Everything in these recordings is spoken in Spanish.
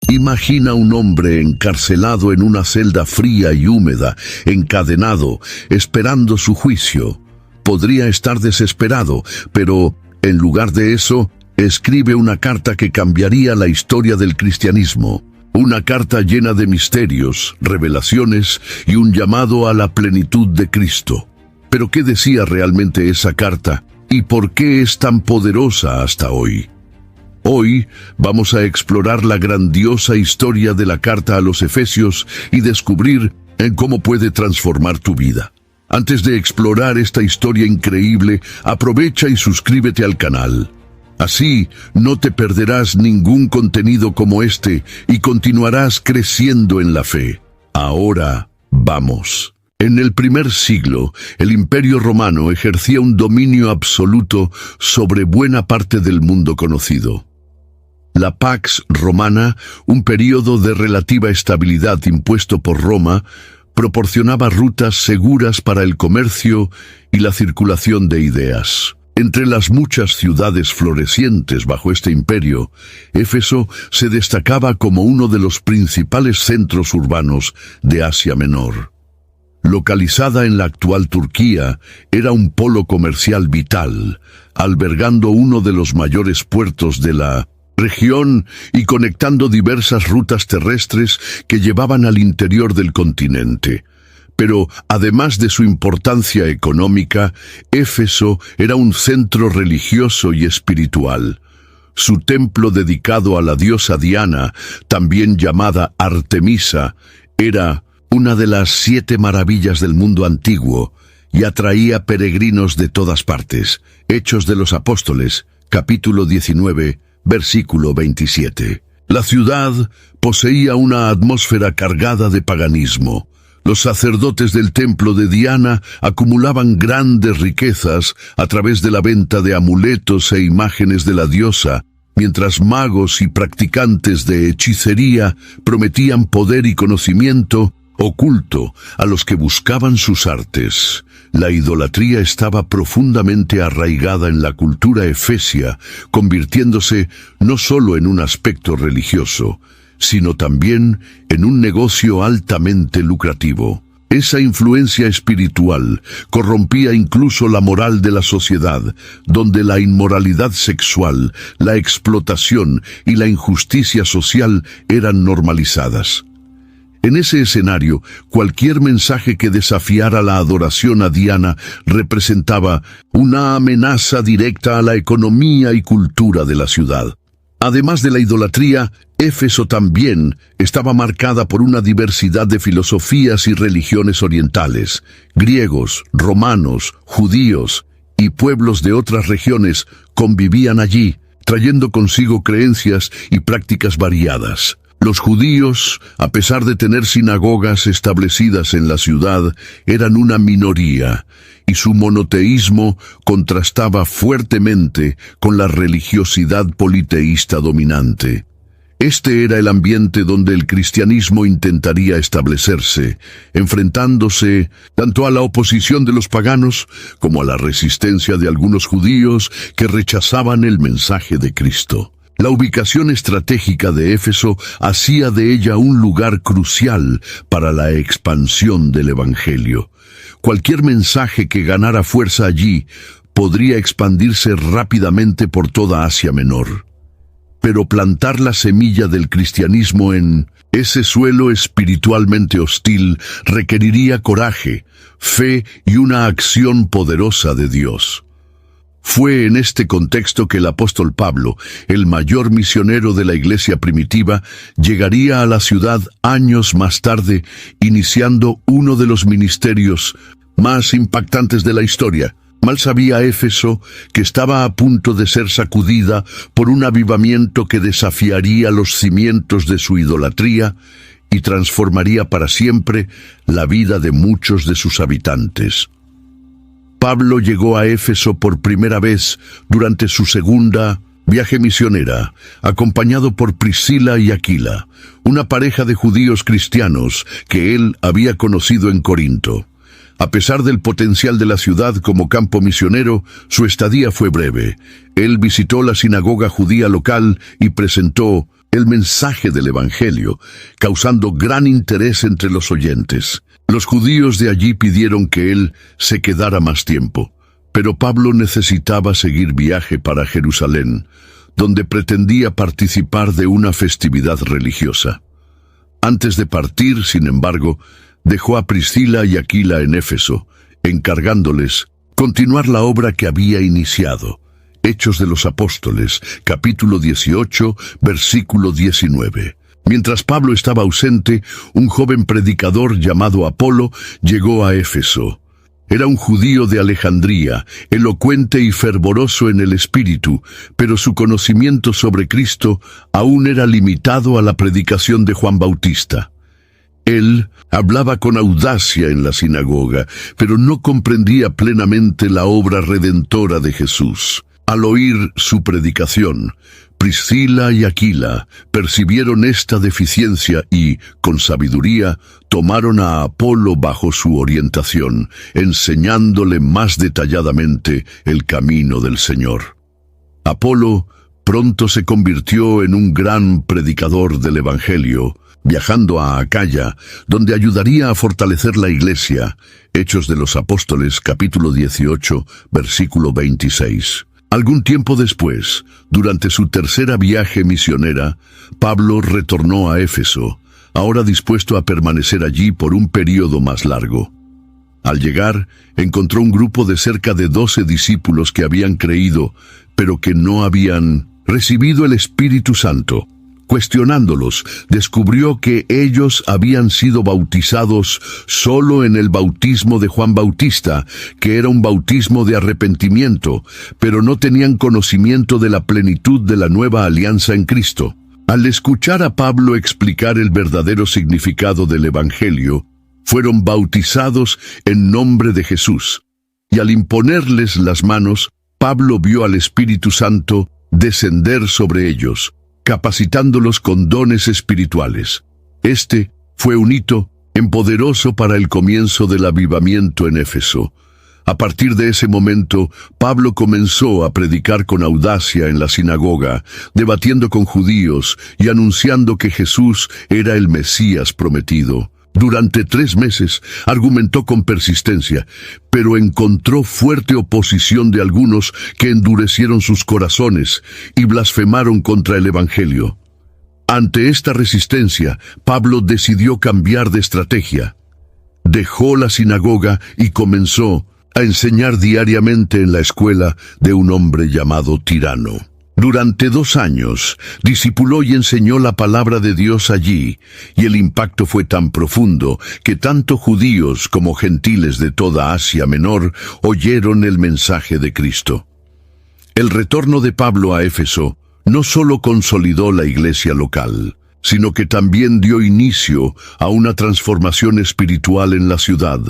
Imagina un hombre encarcelado en una celda fría y húmeda, encadenado, esperando su juicio. Podría estar desesperado, pero, en lugar de eso, escribe una carta que cambiaría la historia del cristianismo. Una carta llena de misterios, revelaciones y un llamado a la plenitud de Cristo. ¿Pero qué decía realmente esa carta? ¿Y por qué es tan poderosa hasta hoy? Hoy vamos a explorar la grandiosa historia de la carta a los Efesios y descubrir en cómo puede transformar tu vida. Antes de explorar esta historia increíble, aprovecha y suscríbete al canal. Así no te perderás ningún contenido como este y continuarás creciendo en la fe. Ahora, vamos. En el primer siglo, el Imperio Romano ejercía un dominio absoluto sobre buena parte del mundo conocido. La Pax Romana, un período de relativa estabilidad impuesto por Roma, proporcionaba rutas seguras para el comercio y la circulación de ideas. Entre las muchas ciudades florecientes bajo este imperio, Éfeso se destacaba como uno de los principales centros urbanos de Asia Menor. Localizada en la actual Turquía, era un polo comercial vital, albergando uno de los mayores puertos de la región y conectando diversas rutas terrestres que llevaban al interior del continente. Pero, además de su importancia económica, Éfeso era un centro religioso y espiritual. Su templo dedicado a la diosa Diana, también llamada Artemisa, era una de las 7 maravillas del mundo antiguo y atraía peregrinos de todas partes. Hechos de los Apóstoles, capítulo 19, versículo 27. La ciudad poseía una atmósfera cargada de paganismo. Los sacerdotes del templo de Diana acumulaban grandes riquezas a través de la venta de amuletos e imágenes de la diosa, mientras magos y practicantes de hechicería prometían poder y conocimiento oculto a los que buscaban sus artes. La idolatría estaba profundamente arraigada en la cultura efesia, convirtiéndose no solo en un aspecto religioso, sino también en un negocio altamente lucrativo. Esa influencia espiritual corrompía incluso la moral de la sociedad, donde la inmoralidad sexual, la explotación y la injusticia social eran normalizadas. En ese escenario, cualquier mensaje que desafiara la adoración a Diana representaba una amenaza directa a la economía y cultura de la ciudad. Además de la idolatría, Éfeso también estaba marcada por una diversidad de filosofías y religiones orientales. Griegos, romanos, judíos y pueblos de otras regiones convivían allí, trayendo consigo creencias y prácticas variadas. Los judíos, a pesar de tener sinagogas establecidas en la ciudad, eran una minoría, y su monoteísmo contrastaba fuertemente con la religiosidad politeísta dominante. Este era el ambiente donde el cristianismo intentaría establecerse, enfrentándose tanto a la oposición de los paganos como a la resistencia de algunos judíos que rechazaban el mensaje de Cristo. La ubicación estratégica de Éfeso hacía de ella un lugar crucial para la expansión del Evangelio. Cualquier mensaje que ganara fuerza allí podría expandirse rápidamente por toda Asia Menor. Pero plantar la semilla del cristianismo en ese suelo espiritualmente hostil requeriría coraje, fe y una acción poderosa de Dios. Fue en este contexto que el apóstol Pablo, el mayor misionero de la iglesia primitiva, llegaría a la ciudad años más tarde, iniciando uno de los ministerios más impactantes de la historia. Mal sabía Éfeso que estaba a punto de ser sacudida por un avivamiento que desafiaría los cimientos de su idolatría y transformaría para siempre la vida de muchos de sus habitantes. Pablo llegó a Éfeso por primera vez durante su segunda viaje misionera, acompañado por Priscila y Aquila, una pareja de judíos cristianos que él había conocido en Corinto. A pesar del potencial de la ciudad como campo misionero, su estadía fue breve. Él visitó la sinagoga judía local y presentó el mensaje del Evangelio, causando gran interés entre los oyentes. Los judíos de allí pidieron que él se quedara más tiempo, pero Pablo necesitaba seguir viaje para Jerusalén, donde pretendía participar de una festividad religiosa. Antes de partir, sin embargo, dejó a Priscila y Aquila en Éfeso, encargándoles continuar la obra que había iniciado. Hechos de los Apóstoles, capítulo 18, versículo 19. Mientras Pablo estaba ausente, un joven predicador llamado Apolo llegó a Éfeso. Era un judío de Alejandría, elocuente y fervoroso en el espíritu, pero su conocimiento sobre Cristo aún era limitado a la predicación de Juan Bautista. Él hablaba con audacia en la sinagoga, pero no comprendía plenamente la obra redentora de Jesús. Al oír su predicación, Priscila y Aquila percibieron esta deficiencia y, con sabiduría, tomaron a Apolo bajo su orientación, enseñándole más detalladamente el camino del Señor. Apolo pronto se convirtió en un gran predicador del Evangelio, viajando a Acaya, donde ayudaría a fortalecer la iglesia. Hechos de los Apóstoles, capítulo 18, versículo 26. Algún tiempo después, durante su tercera viaje misionera, Pablo retornó a Éfeso, ahora dispuesto a permanecer allí por un período más largo. Al llegar, encontró un grupo de cerca de 12 discípulos que habían creído, pero que no habían recibido el Espíritu Santo. Cuestionándolos, descubrió que ellos habían sido bautizados solo en el bautismo de Juan Bautista, que era un bautismo de arrepentimiento, pero no tenían conocimiento de la plenitud de la nueva alianza en Cristo. Al escuchar a Pablo explicar el verdadero significado del Evangelio, fueron bautizados en nombre de Jesús, y al imponerles las manos, Pablo vio al Espíritu Santo descender sobre ellos, capacitándolos con dones espirituales. Este fue un hito poderoso para el comienzo del avivamiento en Éfeso. A partir de ese momento, Pablo comenzó a predicar con audacia en la sinagoga, debatiendo con judíos y anunciando que Jesús era el Mesías prometido. Durante 3 meses argumentó con persistencia, pero encontró fuerte oposición de algunos que endurecieron sus corazones y blasfemaron contra el Evangelio. Ante esta resistencia, Pablo decidió cambiar de estrategia. Dejó la sinagoga y comenzó a enseñar diariamente en la escuela de un hombre llamado Tirano. Durante 2 años, discipuló y enseñó la palabra de Dios allí, y el impacto fue tan profundo que tanto judíos como gentiles de toda Asia Menor oyeron el mensaje de Cristo. El retorno de Pablo a Éfeso no solo consolidó la iglesia local, sino que también dio inicio a una transformación espiritual en la ciudad.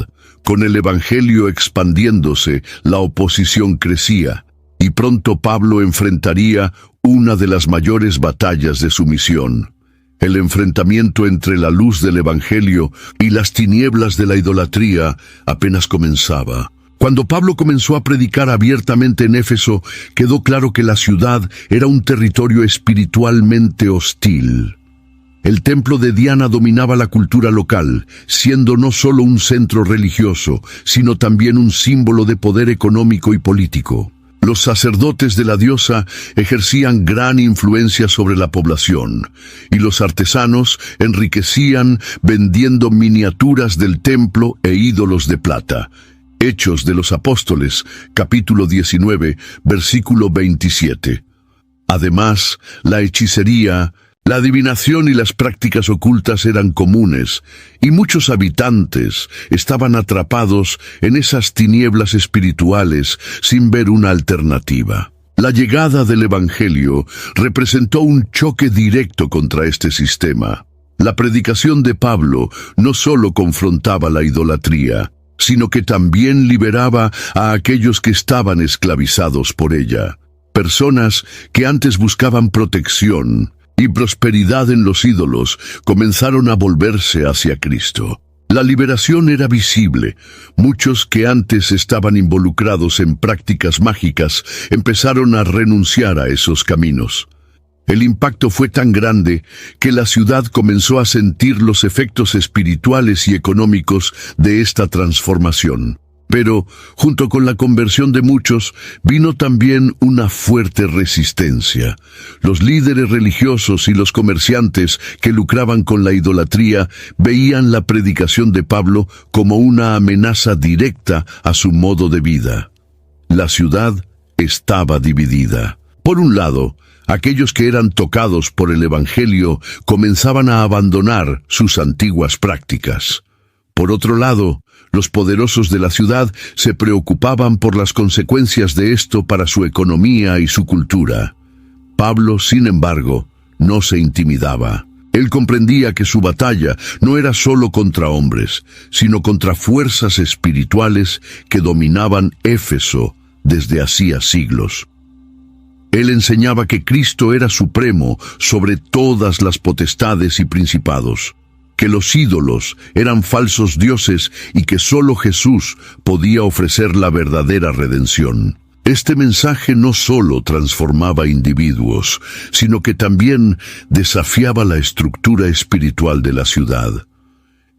Con el Evangelio expandiéndose, la oposición crecía, y pronto Pablo enfrentaría una de las mayores batallas de su misión. El enfrentamiento entre la luz del Evangelio y las tinieblas de la idolatría apenas comenzaba. Cuando Pablo comenzó a predicar abiertamente en Éfeso, quedó claro que la ciudad era un territorio espiritualmente hostil. El templo de Diana dominaba la cultura local, siendo no solo un centro religioso, sino también un símbolo de poder económico y político. Los sacerdotes de la diosa ejercían gran influencia sobre la población, y los artesanos enriquecían vendiendo miniaturas del templo e ídolos de plata. Hechos de los Apóstoles, capítulo 19, versículo 27. Además, la hechicería, la adivinación y las prácticas ocultas eran comunes, y muchos habitantes estaban atrapados en esas tinieblas espirituales sin ver una alternativa. La llegada del Evangelio representó un choque directo contra este sistema. La predicación de Pablo no solo confrontaba la idolatría, sino que también liberaba a aquellos que estaban esclavizados por ella. Personas que antes buscaban protección y prosperidad en los ídolos comenzaron a volverse hacia Cristo. La liberación era visible. Muchos que antes estaban involucrados en prácticas mágicas empezaron a renunciar a esos caminos. El impacto fue tan grande que la ciudad comenzó a sentir los efectos espirituales y económicos de esta transformación. Pero, junto con la conversión de muchos, vino también una fuerte resistencia. Los líderes religiosos y los comerciantes que lucraban con la idolatría veían la predicación de Pablo como una amenaza directa a su modo de vida. La ciudad estaba dividida. Por un lado, aquellos que eran tocados por el Evangelio comenzaban a abandonar sus antiguas prácticas. Por otro lado, los poderosos de la ciudad se preocupaban por las consecuencias de esto para su economía y su cultura. Pablo, sin embargo, no se intimidaba. Él comprendía que su batalla no era solo contra hombres, sino contra fuerzas espirituales que dominaban Éfeso desde hacía siglos. Él enseñaba que Cristo era supremo sobre todas las potestades y principados, que los ídolos eran falsos dioses y que solo Jesús podía ofrecer la verdadera redención. Este mensaje no solo transformaba individuos, sino que también desafiaba la estructura espiritual de la ciudad.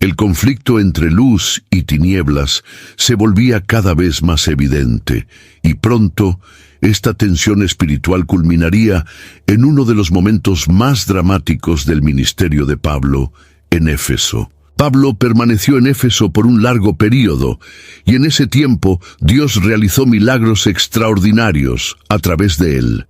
El conflicto entre luz y tinieblas se volvía cada vez más evidente, y pronto esta tensión espiritual culminaría en uno de los momentos más dramáticos del ministerio de Pablo en Éfeso. Pablo permaneció en Éfeso por un largo período, y en ese tiempo Dios realizó milagros extraordinarios a través de él.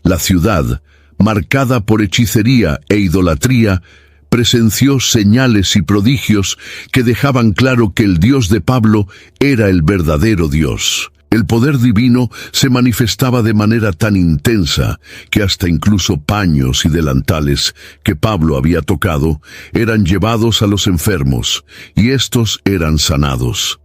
La ciudad, marcada por hechicería e idolatría, presenció señales y prodigios que dejaban claro que el Dios de Pablo era el verdadero Dios. El poder divino se manifestaba de manera tan intensa que hasta incluso paños y delantales que Pablo había tocado eran llevados a los enfermos, y estos eran sanados.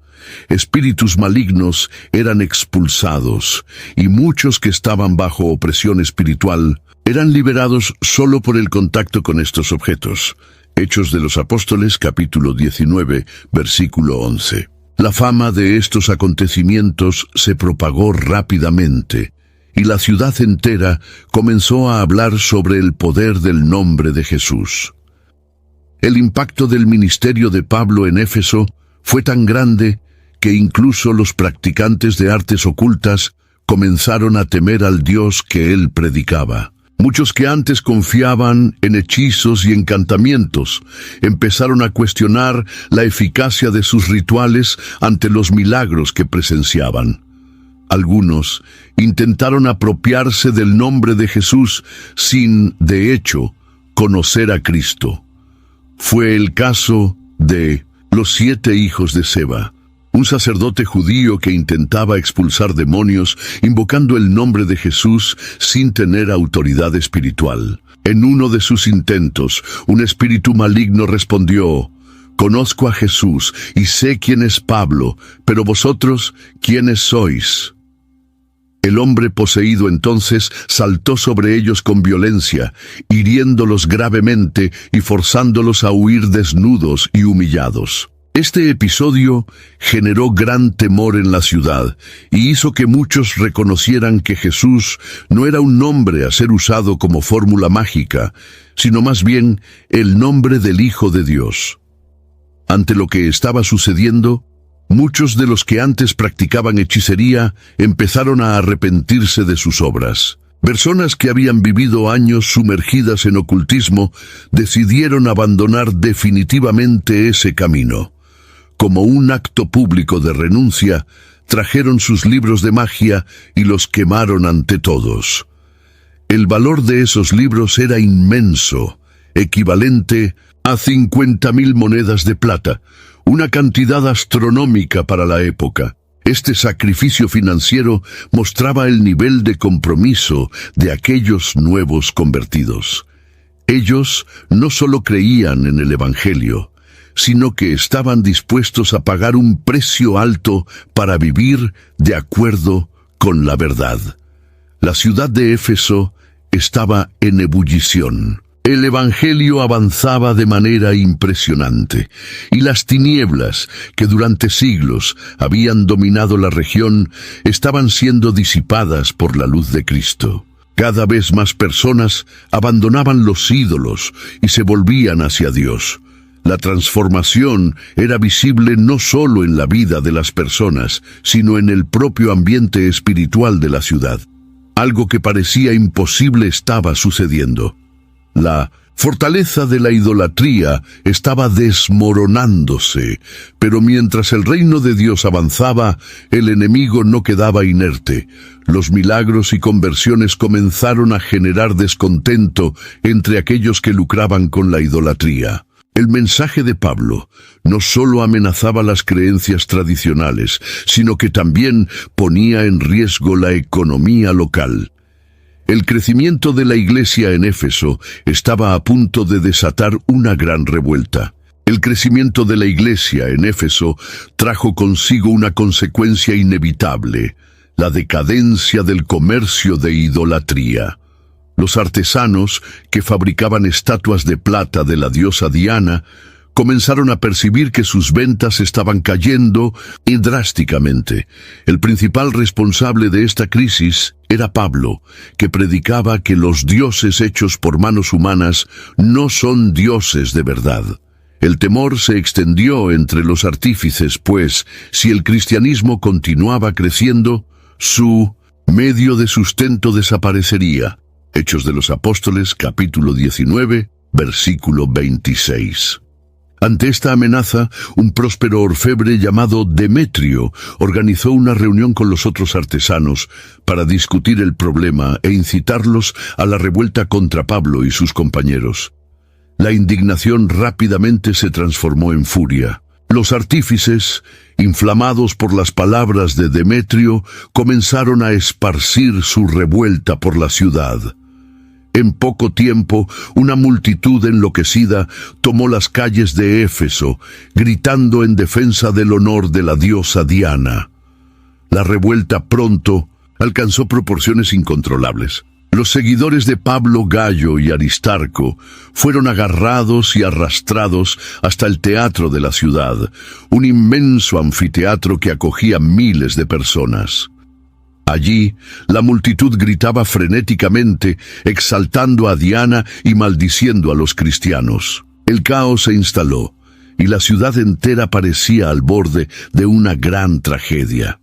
Espíritus malignos eran expulsados, y muchos que estaban bajo opresión espiritual eran liberados solo por el contacto con estos objetos. Hechos de los Apóstoles, capítulo 19, versículo 11. La fama de estos acontecimientos se propagó rápidamente, y la ciudad entera comenzó a hablar sobre el poder del nombre de Jesús. El impacto del ministerio de Pablo en Éfeso fue tan grande que incluso los practicantes de artes ocultas comenzaron a temer al Dios que él predicaba. Muchos que antes confiaban en hechizos y encantamientos empezaron a cuestionar la eficacia de sus rituales ante los milagros que presenciaban. Algunos intentaron apropiarse del nombre de Jesús sin, de hecho, conocer a Cristo. Fue el caso de los 7 hijos de Seba, un sacerdote judío que intentaba expulsar demonios invocando el nombre de Jesús sin tener autoridad espiritual. En uno de sus intentos, un espíritu maligno respondió: «Conozco a Jesús y sé quién es Pablo, pero vosotros, ¿quiénes sois?». El hombre poseído entonces saltó sobre ellos con violencia, hiriéndolos gravemente y forzándolos a huir desnudos y humillados. Este episodio generó gran temor en la ciudad y hizo que muchos reconocieran que Jesús no era un nombre a ser usado como fórmula mágica, sino más bien el nombre del Hijo de Dios. Ante lo que estaba sucediendo, muchos de los que antes practicaban hechicería empezaron a arrepentirse de sus obras. Personas que habían vivido años sumergidas en ocultismo decidieron abandonar definitivamente ese camino. Como un acto público de renuncia, trajeron sus libros de magia y los quemaron ante todos. El valor de esos libros era inmenso, equivalente a 50.000 monedas de plata, una cantidad astronómica para la época. Este sacrificio financiero mostraba el nivel de compromiso de aquellos nuevos convertidos. Ellos no solo creían en el Evangelio, sino que estaban dispuestos a pagar un precio alto para vivir de acuerdo con la verdad. La ciudad de Éfeso estaba en ebullición. El Evangelio avanzaba de manera impresionante, y las tinieblas que durante siglos habían dominado la región estaban siendo disipadas por la luz de Cristo. Cada vez más personas abandonaban los ídolos y se volvían hacia Dios. La transformación era visible no solo en la vida de las personas, sino en el propio ambiente espiritual de la ciudad. Algo que parecía imposible estaba sucediendo. La fortaleza de la idolatría estaba desmoronándose, pero mientras el reino de Dios avanzaba, el enemigo no quedaba inerte. Los milagros y conversiones comenzaron a generar descontento entre aquellos que lucraban con la idolatría. El mensaje de Pablo no solo amenazaba las creencias tradicionales, sino que también ponía en riesgo la economía local. El crecimiento de la iglesia en Éfeso estaba a punto de desatar una gran revuelta. El crecimiento de la iglesia en Éfeso trajo consigo una consecuencia inevitable: la decadencia del comercio de idolatría. Los artesanos que fabricaban estatuas de plata de la diosa Diana comenzaron a percibir que sus ventas estaban cayendo y drásticamente. El principal responsable de esta crisis era Pablo, que predicaba que los dioses hechos por manos humanas no son dioses de verdad. El temor se extendió entre los artífices, pues, si el cristianismo continuaba creciendo, su medio de sustento desaparecería. Hechos de los Apóstoles, capítulo 19, versículo 26. Ante esta amenaza, un próspero orfebre llamado Demetrio organizó una reunión con los otros artesanos para discutir el problema e incitarlos a la revuelta contra Pablo y sus compañeros. La indignación rápidamente se transformó en furia. Los artífices, inflamados por las palabras de Demetrio, comenzaron a esparcir su revuelta por la ciudad. En poco tiempo, una multitud enloquecida tomó las calles de Éfeso, gritando en defensa del honor de la diosa Diana. La revuelta pronto alcanzó proporciones incontrolables. Los seguidores de Pablo, Gayo y Aristarco fueron agarrados y arrastrados hasta el teatro de la ciudad, un inmenso anfiteatro que acogía miles de personas. Allí, la multitud gritaba frenéticamente, exaltando a Diana y maldiciendo a los cristianos. El caos se instaló, y la ciudad entera parecía al borde de una gran tragedia.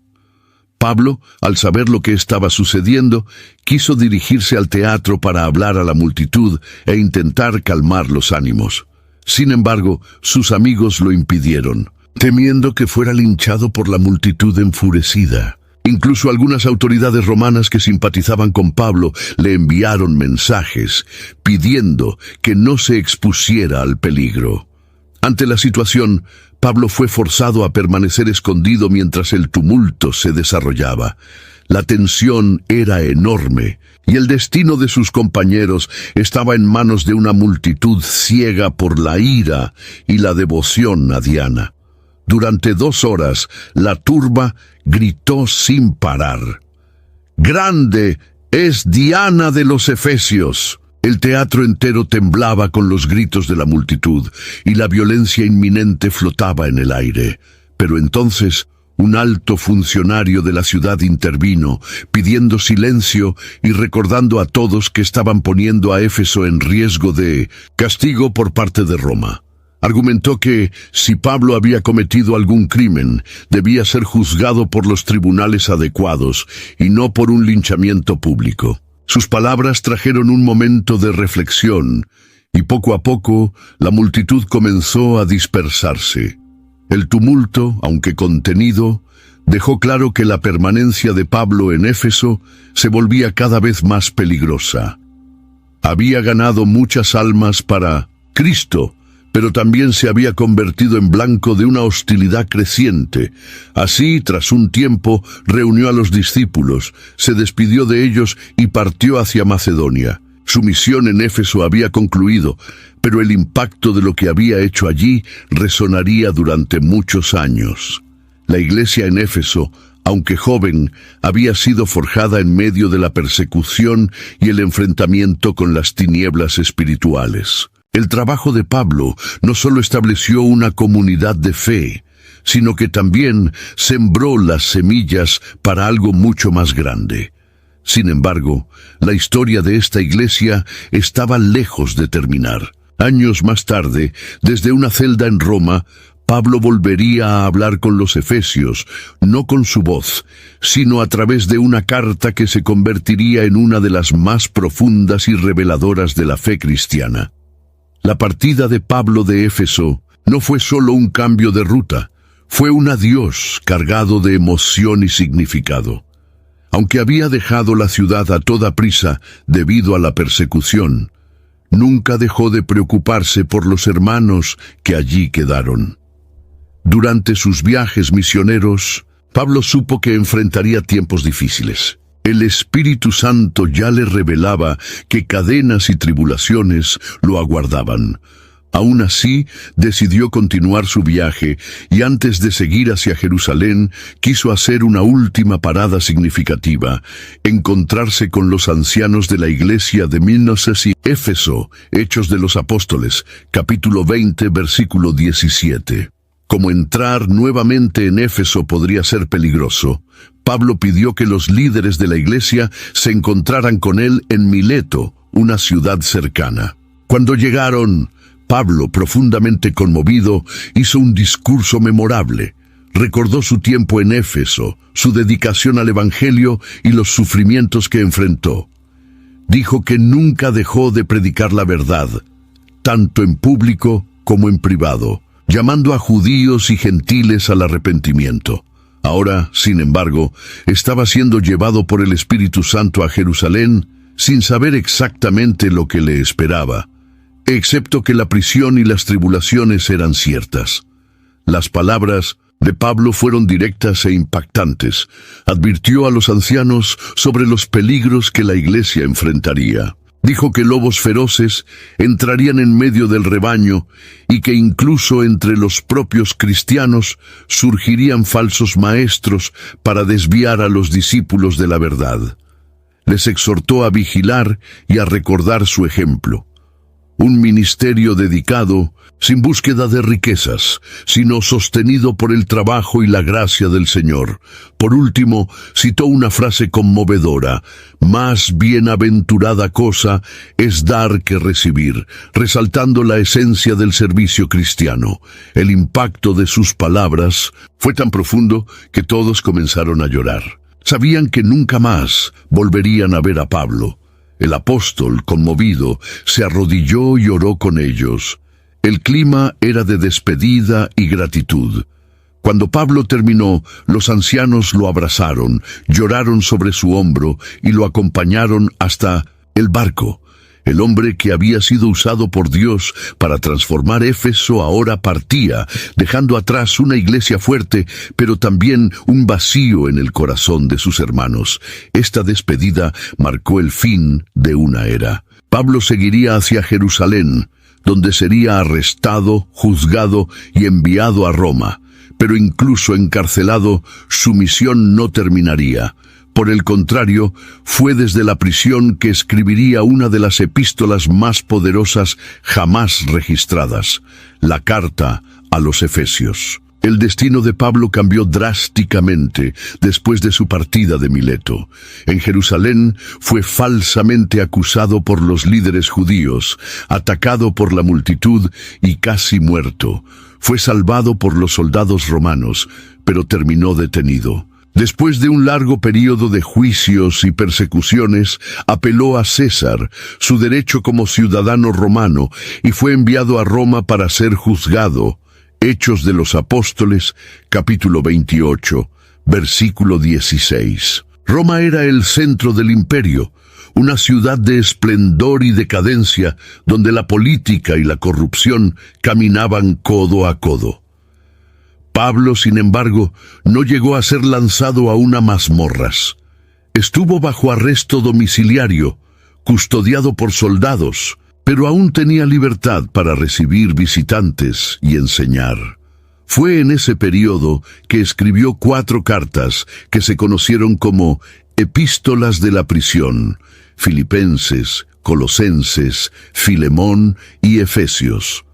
Pablo, al saber lo que estaba sucediendo, quiso dirigirse al teatro para hablar a la multitud e intentar calmar los ánimos. Sin embargo, sus amigos lo impidieron, temiendo que fuera linchado por la multitud enfurecida. Incluso algunas autoridades romanas que simpatizaban con Pablo le enviaron mensajes pidiendo que no se expusiera al peligro. Ante la situación, Pablo fue forzado a permanecer escondido mientras el tumulto se desarrollaba. La tensión era enorme y el destino de sus compañeros estaba en manos de una multitud ciega por la ira y la devoción a Diana. Durante 2 horas, la turba gritó sin parar: ¡Grande es Diana de los Efesios! El teatro entero temblaba con los gritos de la multitud, y la violencia inminente flotaba en el aire. Pero entonces, un alto funcionario de la ciudad intervino, pidiendo silencio y recordando a todos que estaban poniendo a Éfeso en riesgo de castigo por parte de Roma. Argumentó que, si Pablo había cometido algún crimen, debía ser juzgado por los tribunales adecuados y no por un linchamiento público. Sus palabras trajeron un momento de reflexión, y poco a poco la multitud comenzó a dispersarse. El tumulto, aunque contenido, dejó claro que la permanencia de Pablo en Éfeso se volvía cada vez más peligrosa. Había ganado muchas almas para Cristo, pero también se había convertido en blanco de una hostilidad creciente. Así, tras un tiempo, reunió a los discípulos, se despidió de ellos y partió hacia Macedonia. Su misión en Éfeso había concluido, pero el impacto de lo que había hecho allí resonaría durante muchos años. La iglesia en Éfeso, aunque joven, había sido forjada en medio de la persecución y el enfrentamiento con las tinieblas espirituales. El trabajo de Pablo no solo estableció una comunidad de fe, sino que también sembró las semillas para algo mucho más grande. Sin embargo, la historia de esta iglesia estaba lejos de terminar. Años más tarde, desde una celda en Roma, Pablo volvería a hablar con los efesios, no con su voz, sino a través de una carta que se convertiría en una de las más profundas y reveladoras de la fe cristiana. La partida de Pablo de Éfeso no fue solo un cambio de ruta, fue un adiós cargado de emoción y significado. Aunque había dejado la ciudad a toda prisa debido a la persecución, nunca dejó de preocuparse por los hermanos que allí quedaron. Durante sus viajes misioneros, Pablo supo que enfrentaría tiempos difíciles. El Espíritu Santo ya le revelaba que cadenas y tribulaciones lo aguardaban. Aún así, decidió continuar su viaje y antes de seguir hacia Jerusalén, quiso hacer una última parada significativa, encontrarse con los ancianos de la iglesia de Minos y Éfeso, Hechos de los Apóstoles, capítulo 20, versículo 17. Como entrar nuevamente en Éfeso podría ser peligroso, Pablo pidió que los líderes de la iglesia se encontraran con él en Mileto, una ciudad cercana. Cuando llegaron, Pablo, profundamente conmovido, hizo un discurso memorable. Recordó su tiempo en Éfeso, su dedicación al Evangelio y los sufrimientos que enfrentó. Dijo que nunca dejó de predicar la verdad, tanto en público como en privado, llamando a judíos y gentiles al arrepentimiento. Ahora, sin embargo, estaba siendo llevado por el Espíritu Santo a Jerusalén sin saber exactamente lo que le esperaba, excepto que la prisión y las tribulaciones eran ciertas. Las palabras de Pablo fueron directas e impactantes. Advirtió a los ancianos sobre los peligros que la iglesia enfrentaría. Dijo que lobos feroces entrarían en medio del rebaño y que incluso entre los propios cristianos surgirían falsos maestros para desviar a los discípulos de la verdad. Les exhortó a vigilar y a recordar su ejemplo. Un ministerio dedicado, sin búsqueda de riquezas, sino sostenido por el trabajo y la gracia del Señor. Por último, citó una frase conmovedora: «Más bienaventurada cosa es dar que recibir», resaltando la esencia del servicio cristiano. El impacto de sus palabras fue tan profundo que todos comenzaron a llorar. Sabían que nunca más volverían a ver a Pablo. El apóstol, conmovido, se arrodilló y oró con ellos. El clima era de despedida y gratitud. Cuando Pablo terminó, los ancianos lo abrazaron, lloraron sobre su hombro y lo acompañaron hasta el barco. El hombre que había sido usado por Dios para transformar Éfeso ahora partía, dejando atrás una iglesia fuerte, pero también un vacío en el corazón de sus hermanos. Esta despedida marcó el fin de una era. Pablo seguiría hacia Jerusalén, donde sería arrestado, juzgado y enviado a Roma. Pero incluso encarcelado, su misión no terminaría. Por el contrario, fue desde la prisión que escribiría una de las epístolas más poderosas jamás registradas, la carta a los Efesios. El destino de Pablo cambió drásticamente después de su partida de Mileto. En Jerusalén fue falsamente acusado por los líderes judíos, atacado por la multitud y casi muerto. Fue salvado por los soldados romanos, pero terminó detenido. Después de un largo período de juicios y persecuciones, apeló a César, su derecho como ciudadano romano, y fue enviado a Roma para ser juzgado. Hechos de los Apóstoles, capítulo 28, versículo 16. Roma era el centro del imperio, una ciudad de esplendor y decadencia, donde la política y la corrupción caminaban codo a codo. Pablo, sin embargo, no llegó a ser lanzado a una mazmorras. Estuvo bajo arresto domiciliario, custodiado por soldados, pero aún tenía libertad para recibir visitantes y enseñar. Fue en ese periodo que escribió 4 cartas que se conocieron como Epístolas de la Prisión: Filipenses, Colosenses, Filemón y Efesios.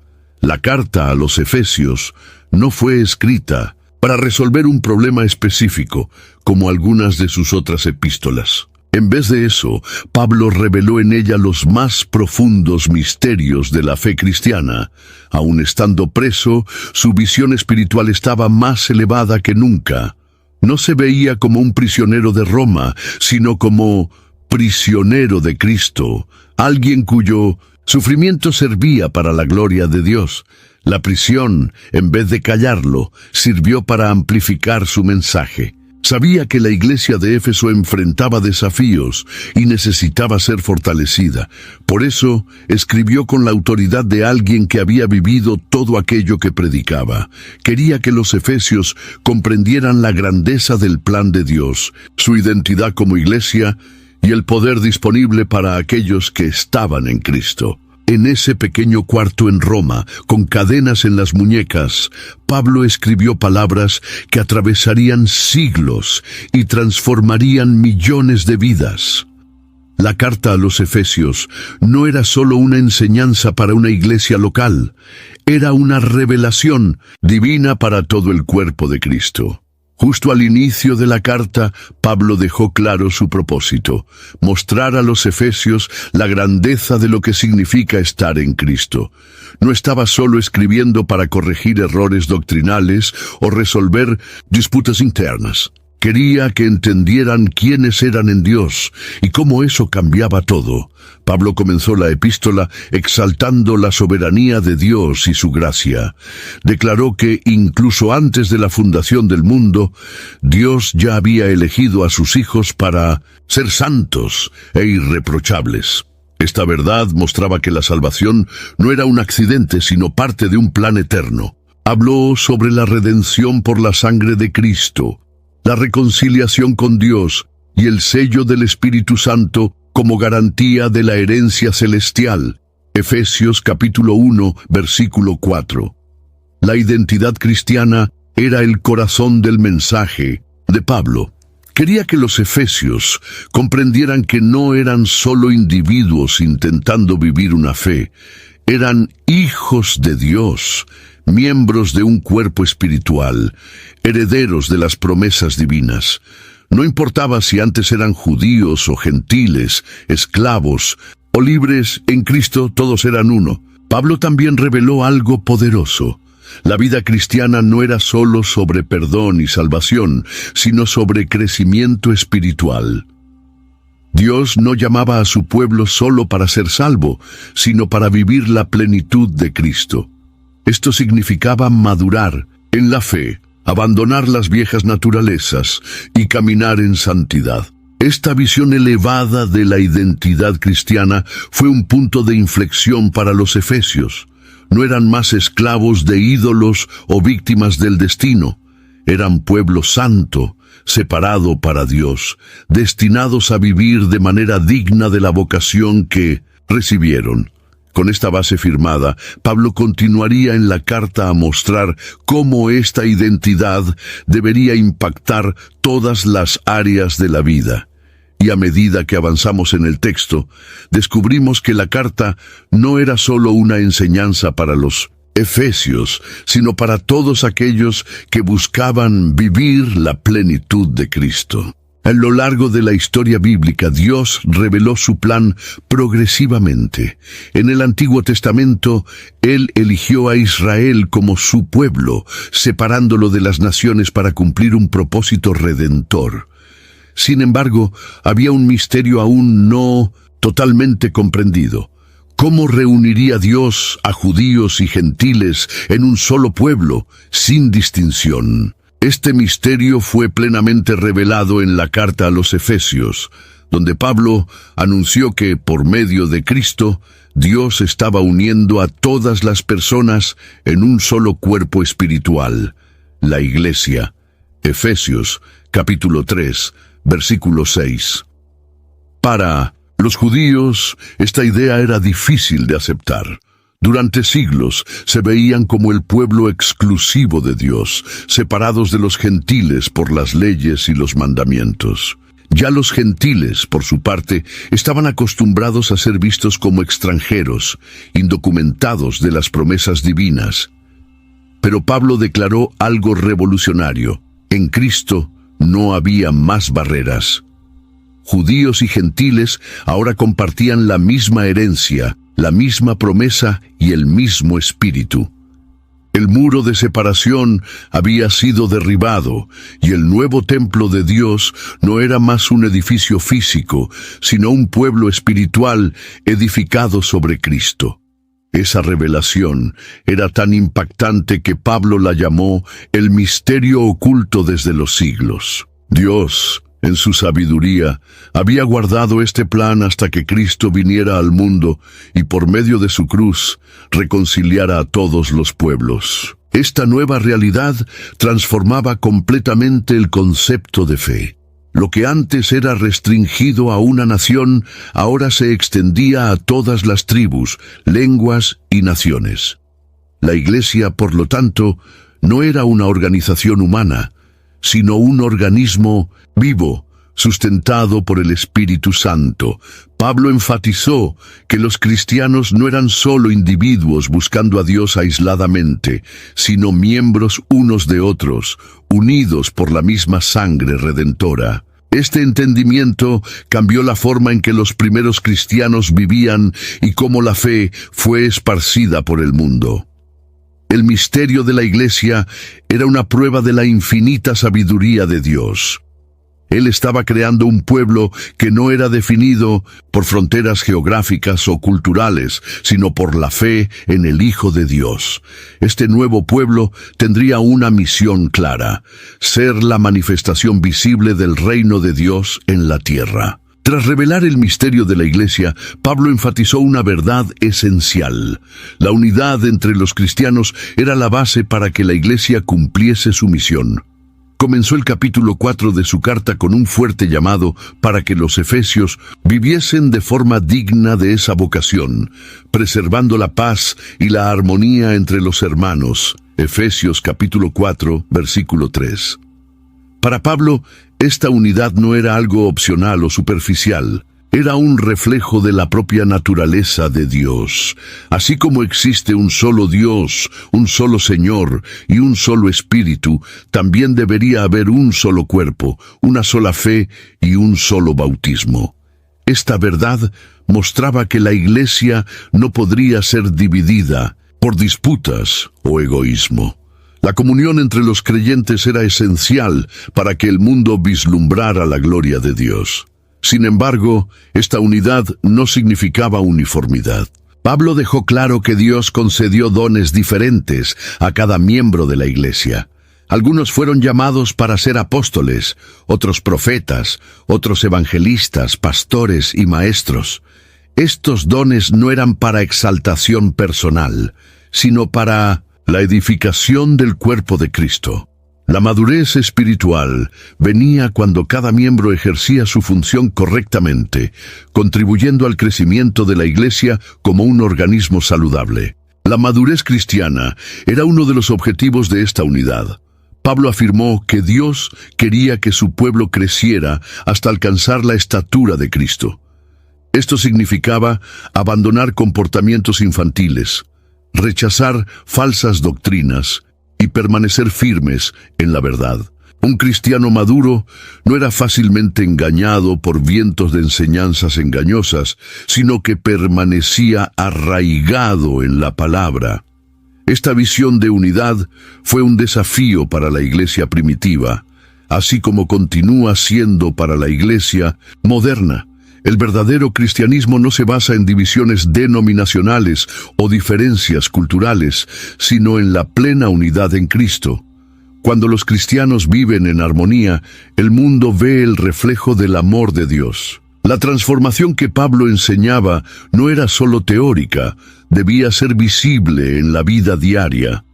La carta a los Efesios no fue escrita para resolver un problema específico, como algunas de sus otras epístolas. En vez de eso, Pablo reveló en ella los más profundos misterios de la fe cristiana. Aun estando preso, su visión espiritual estaba más elevada que nunca. No se veía como un prisionero de Roma, sino como prisionero de Cristo, alguien cuyo sufrimiento servía para la gloria de Dios. La prisión, en vez de callarlo, sirvió para amplificar su mensaje. Sabía que la iglesia de Éfeso enfrentaba desafíos y necesitaba ser fortalecida. Por eso, escribió con la autoridad de alguien que había vivido todo aquello que predicaba. Quería que los efesios comprendieran la grandeza del plan de Dios, su identidad como iglesia y el poder disponible para aquellos que estaban en Cristo. En ese pequeño cuarto en Roma, con cadenas en las muñecas, Pablo escribió palabras que atravesarían siglos y transformarían millones de vidas. La carta a los Efesios no era solo una enseñanza para una iglesia local, era una revelación divina para todo el cuerpo de Cristo. Justo al inicio de la carta, Pablo dejó claro su propósito: mostrar a los efesios la grandeza de lo que significa estar en Cristo. No estaba solo escribiendo para corregir errores doctrinales o resolver disputas internas. Quería que entendieran quiénes eran en Dios y cómo eso cambiaba todo. Pablo comenzó la epístola exaltando la soberanía de Dios y su gracia. Declaró que incluso antes de la fundación del mundo, Dios ya había elegido a sus hijos para ser santos e irreprochables. Esta verdad mostraba que la salvación no era un accidente, sino parte de un plan eterno. Habló sobre la redención por la sangre de Cristo, la reconciliación con Dios y el sello del Espíritu Santo como garantía de la herencia celestial. Efesios capítulo 1, versículo 4. La identidad cristiana era el corazón del mensaje de Pablo. Quería que los efesios comprendieran que no eran solo individuos intentando vivir una fe, eran hijos de Dios, miembros de un cuerpo espiritual, herederos de las promesas divinas. No importaba si antes eran judíos o gentiles, esclavos o libres, en Cristo todos eran uno. Pablo también reveló algo poderoso. La vida cristiana no era solo sobre perdón y salvación, sino sobre crecimiento espiritual. Dios no llamaba a su pueblo solo para ser salvo, sino para vivir la plenitud de Cristo. Esto significaba madurar en la fe, abandonar las viejas naturalezas y caminar en santidad. Esta visión elevada de la identidad cristiana fue un punto de inflexión para los efesios. No eran más esclavos de ídolos o víctimas del destino. Eran pueblo santo, separado para Dios, destinados a vivir de manera digna de la vocación que recibieron. Con esta base firmada, Pablo continuaría en la carta a mostrar cómo esta identidad debería impactar todas las áreas de la vida. Y a medida que avanzamos en el texto, descubrimos que la carta no era solo una enseñanza para los efesios, sino para todos aquellos que buscaban vivir la plenitud de Cristo. A lo largo de la historia bíblica, Dios reveló su plan progresivamente. En el Antiguo Testamento, Él eligió a Israel como su pueblo, separándolo de las naciones para cumplir un propósito redentor. Sin embargo, había un misterio aún no totalmente comprendido. ¿Cómo reuniría Dios a judíos y gentiles en un solo pueblo, sin distinción? Este misterio fue plenamente revelado en la carta a los Efesios, donde Pablo anunció que, por medio de Cristo, Dios estaba uniendo a todas las personas en un solo cuerpo espiritual, la Iglesia. Efesios, capítulo 3, versículo 6. Para los judíos, esta idea era difícil de aceptar. Durante siglos se veían como el pueblo exclusivo de Dios, separados de los gentiles por las leyes y los mandamientos. Ya los gentiles, por su parte, estaban acostumbrados a ser vistos como extranjeros, indocumentados de las promesas divinas. Pero Pablo declaró algo revolucionario: en Cristo no había más barreras. Judíos y gentiles ahora compartían la misma herencia, la misma promesa y el mismo espíritu. El muro de separación había sido derribado y el nuevo templo de Dios no era más un edificio físico, sino un pueblo espiritual edificado sobre Cristo. Esa revelación era tan impactante que Pablo la llamó el misterio oculto desde los siglos. Dios, en su sabiduría, había guardado este plan hasta que Cristo viniera al mundo y por medio de su cruz reconciliara a todos los pueblos. Esta nueva realidad transformaba completamente el concepto de fe. Lo que antes era restringido a una nación, ahora se extendía a todas las tribus, lenguas y naciones. La Iglesia, por lo tanto, no era una organización humana, sino un organismo vivo, sustentado por el Espíritu Santo. Pablo enfatizó que los cristianos no eran solo individuos buscando a Dios aisladamente, sino miembros unos de otros, unidos por la misma sangre redentora. Este entendimiento cambió la forma en que los primeros cristianos vivían y cómo la fe fue esparcida por el mundo. El misterio de la Iglesia era una prueba de la infinita sabiduría de Dios. Él estaba creando un pueblo que no era definido por fronteras geográficas o culturales, sino por la fe en el Hijo de Dios. Este nuevo pueblo tendría una misión clara: ser la manifestación visible del reino de Dios en la tierra. Tras revelar el misterio de la Iglesia, Pablo enfatizó una verdad esencial. La unidad entre los cristianos era la base para que la Iglesia cumpliese su misión. Comenzó el capítulo 4 de su carta con un fuerte llamado para que los efesios viviesen de forma digna de esa vocación, preservando la paz y la armonía entre los hermanos. Efesios capítulo 4, versículo 3. Para Pablo, esta unidad no era algo opcional o superficial. Era un reflejo de la propia naturaleza de Dios. Así como existe un solo Dios, un solo Señor y un solo Espíritu, también debería haber un solo cuerpo, una sola fe y un solo bautismo. Esta verdad mostraba que la Iglesia no podría ser dividida por disputas o egoísmo. La comunión entre los creyentes era esencial para que el mundo vislumbrara la gloria de Dios. Sin embargo, esta unidad no significaba uniformidad. Pablo dejó claro que Dios concedió dones diferentes a cada miembro de la Iglesia. Algunos fueron llamados para ser apóstoles, otros profetas, otros evangelistas, pastores y maestros. Estos dones no eran para exaltación personal, sino para la edificación del cuerpo de Cristo. La madurez espiritual venía cuando cada miembro ejercía su función correctamente, contribuyendo al crecimiento de la Iglesia como un organismo saludable. La madurez cristiana era uno de los objetivos de esta unidad. Pablo afirmó que Dios quería que su pueblo creciera hasta alcanzar la estatura de Cristo. Esto significaba abandonar comportamientos infantiles, rechazar falsas doctrinas y permanecer firmes en la verdad. Un cristiano maduro no era fácilmente engañado por vientos de enseñanzas engañosas, sino que permanecía arraigado en la palabra. Esta visión de unidad fue un desafío para la Iglesia primitiva, así como continúa siendo para la Iglesia moderna. El verdadero cristianismo no se basa en divisiones denominacionales o diferencias culturales, sino en la plena unidad en Cristo. Cuando los cristianos viven en armonía, el mundo ve el reflejo del amor de Dios. La transformación que Pablo enseñaba no era solo teórica, debía ser visible en la vida diaria.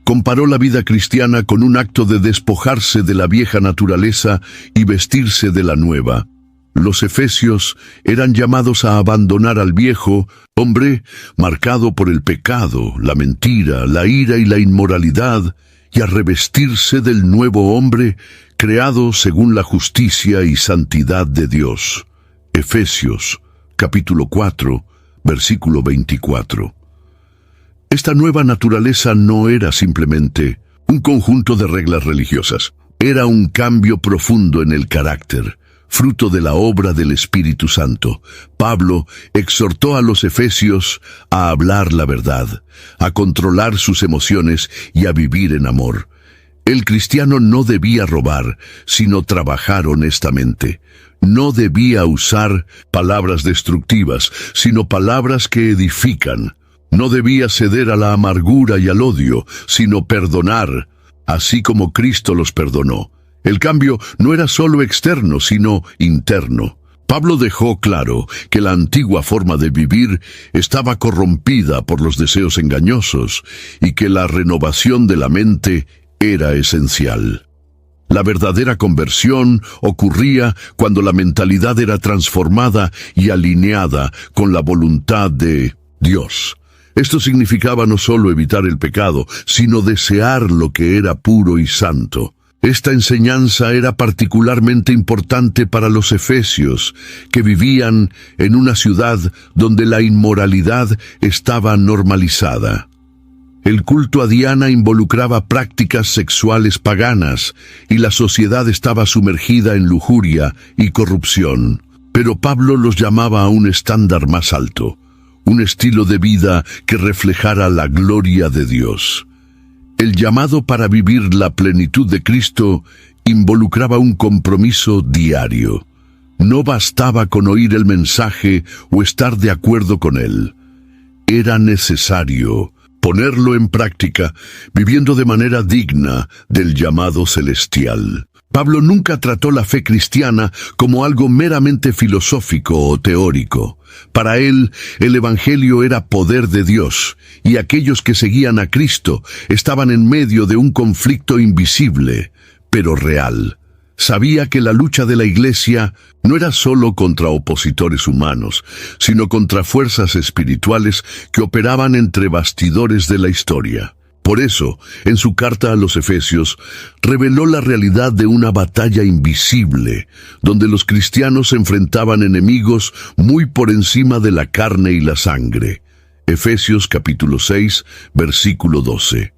Comparó la vida cristiana con un acto de despojarse de la vieja naturaleza y vestirse de la nueva. Los efesios eran llamados a abandonar al viejo hombre marcado por el pecado, la mentira, la ira y la inmoralidad, y a revestirse del nuevo hombre creado según la justicia y santidad de Dios. Efesios, capítulo 4, versículo 24. Esta nueva naturaleza no era simplemente un conjunto de reglas religiosas. Era un cambio profundo en el carácter. fruto de la obra del Espíritu Santo. Pablo exhortó a los efesios a hablar la verdad, a controlar sus emociones y a vivir en amor. El cristiano no debía robar, sino trabajar honestamente. No debía usar palabras destructivas, sino palabras que edifican. No debía ceder a la amargura y al odio, sino perdonar, así como Cristo los perdonó. El cambio no era solo externo, sino interno. Pablo dejó claro que la antigua forma de vivir estaba corrompida por los deseos engañosos y que la renovación de la mente era esencial. La verdadera conversión ocurría cuando la mentalidad era transformada y alineada con la voluntad de Dios. Esto significaba no solo evitar el pecado, sino desear lo que era puro y santo. Esta enseñanza era particularmente importante para los efesios, que vivían en una ciudad donde la inmoralidad estaba normalizada. El culto a Diana involucraba prácticas sexuales paganas y la sociedad estaba sumergida en lujuria y corrupción. Pero Pablo los llamaba a un estándar más alto, un estilo de vida que reflejara la gloria de Dios. El llamado para vivir la plenitud de Cristo involucraba un compromiso diario. No bastaba con oír el mensaje o estar de acuerdo con él. Era necesario ponerlo en práctica, viviendo de manera digna del llamado celestial. Pablo nunca trató la fe cristiana como algo meramente filosófico o teórico. Para él, el Evangelio era poder de Dios, y aquellos que seguían a Cristo estaban en medio de un conflicto invisible, pero real. Sabía que la lucha de la Iglesia no era solo contra opositores humanos, sino contra fuerzas espirituales que operaban entre bastidores de la historia. Por eso, en su carta a los Efesios, reveló la realidad de una batalla invisible, donde los cristianos enfrentaban enemigos muy por encima de la carne y la sangre. Efesios capítulo 6, versículo 12.